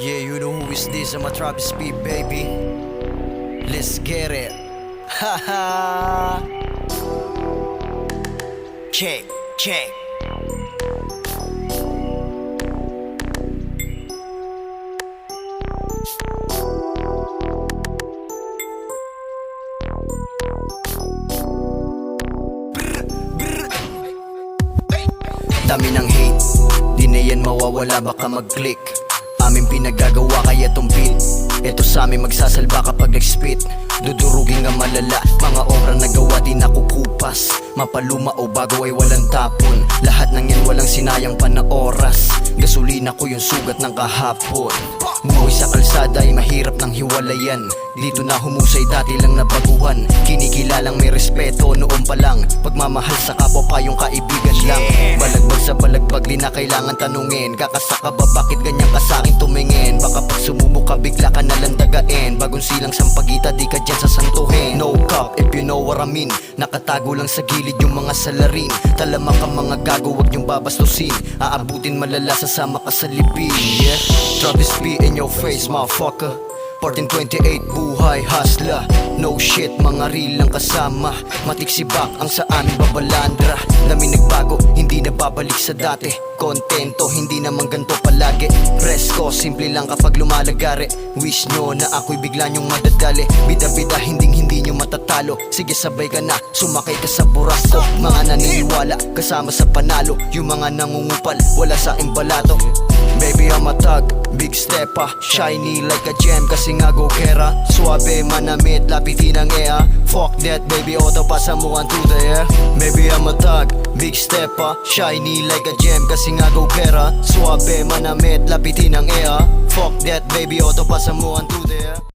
Yeah, you know who is this? I'm a Travis P, baby. Let's get it. Haha. Check, check. Dami ng hate, di na yan mawawala, baka mag-click. Aming pinagagawa kaya tong beat. Eto sa amin magsasalba kapag nag-spit. Dudurugin nga malala, mga obra na gawa di nakukupas. Mapaluma o bago ay walang tapon. Lahat ng yan walang sinayang pa na oras. Gasolina ko yung sugat ng kahapon. Buhay sa kalsada ay mahirap ng hiwalayan. Dito na humusay dati lang nabaguhan. Kinikilalang may respeto noon pa lang. Pagmamahal sa kapwa pa yung kaibigan lang. Balagbag sa balagbag di na kailangan tanungin. Kakasaka ba bakit ganyan ka sa'kin tumingin? Baka pag sumubok ka bigla ka nalang dagain. Bagong silang sampagita di ka dyan sasantuhin. No cap if you know what I mean. Nakatago lang sa gilid yung mga salarin. Talamak ang mga gago wag niyong babastusin. Aabutin malala sasama ka sa libing. Yeah, Travis P in your face motherfucker. 1428 buhay hustler. No shit mga real lang kasama. Matiksibak ang sa amin babalandra. Dami nagbago hindi na babalik sa dati. Kontento hindi naman ganto palagi. Presko simple lang kapag lumalagare. Wish nyo na ako'y bigla nyong madadali. Bida-bida hindi nyo matatalo. Sige sabay ka na sumakay ka sa burasko. Mga naniniwala kasama sa panalo. Yung mga nangungupal wala sa imbalato. Baby I'm a thug, big stepper. Shiny like a gem kasi nga go-kera. Suabe, manamit, lapitin ang ea. Fuck that baby, auto pasamuhan to the air. Baby I'm a thug, big stepper. Shiny like a gem kasi nga go-kera. Suabe, manamit, lapitin ang ea. Fuck that baby, auto pasamuhan to the air.